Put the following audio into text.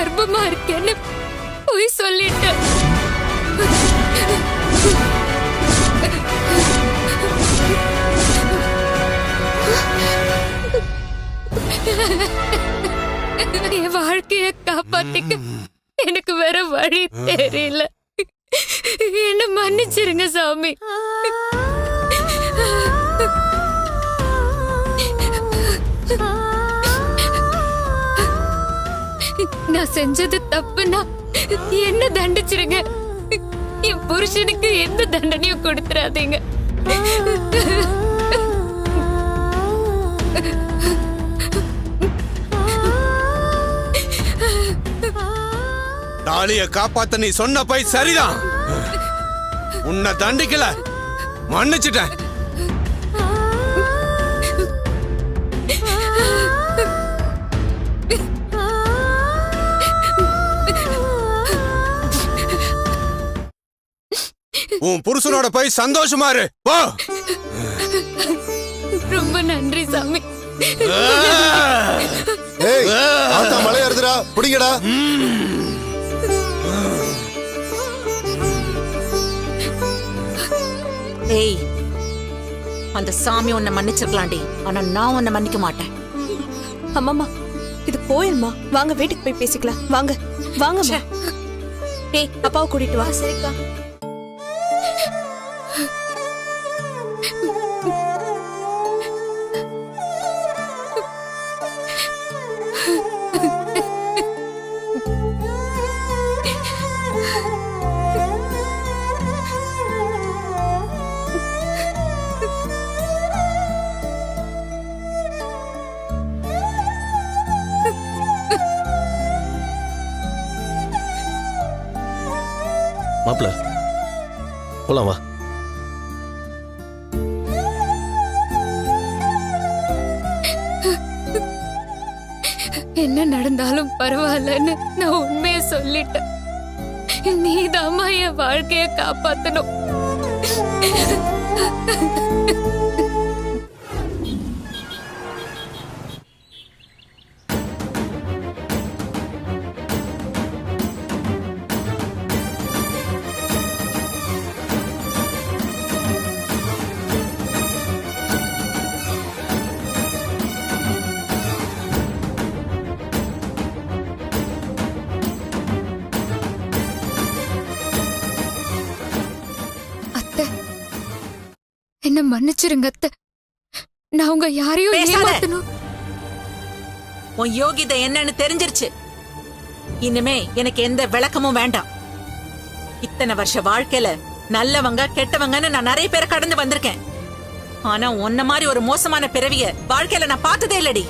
கர்ப்பமா இருக்கேன்னு போய் சொல்லிட்டேன். என் வாழ்க்கைய காப்பாத்திக்க எனக்கு வேற வழி தெரியல. என்ன மன்னிச்சிருங்க சாமி. நான் செஞ்சது தப்புனா என்ன தண்டிச்சிருங்க. என் புருஷனுக்கு எந்த தண்டனையும் கொடுத்துறாதீங்க. தாலிய காப்பாத்த நீ சொன்ன போய் சரிதான். உன்னை தண்டிக்கல, மன்னிச்சுட்டேன். உன் புருஷனோட போய் சந்தோஷமா இரு. போ. ரொம்ப நன்றி சாமி. ஏய், ஆத்தா மலை ஏறுதுடா, புடிங்கடா. ஏய், அந்த சாமி உன்னை மன்னிச்சிருக்கலாண்டி, ஆனா நான் உன்னை மன்னிக்க மாட்டேன். அம்மாமா, இது கோயில்மா, வாங்க வீட்டுக்கு போய் பேசிக்கலாம். வாங்க வாங்க. ஏய், அப்பாவை கூட்டிட்டு வா. சரிக்கா. மாப்பிள்ள போலாம் வா. என்ன நடந்தாலும் பரவாயில்லன்னு நான் உண்மையை சொல்லிட்டேன். நீதாம்மா என் வாழ்க்கைய காப்பாத்தணும். என்ன மன்னிச்சிருங்க அத்தை. நான் உங்க யாரையும் ஏமாத்தணும். உன் யோகிதை என்னன்னு தெரிஞ்சிருச்சு. இனிமே எனக்கு எந்த விளக்கமும் வேண்டாம். இத்தனை வருஷ வாழ்க்கையில நல்லவங்க கெட்டவங்கன்னு நான் நிறைய பேரை கடந்து வந்திருக்கேன். ஆனா உன்ன மாதிரி ஒரு மோசமான பிறவிய வாழ்க்கையில நான் பார்த்ததே இல்லடி.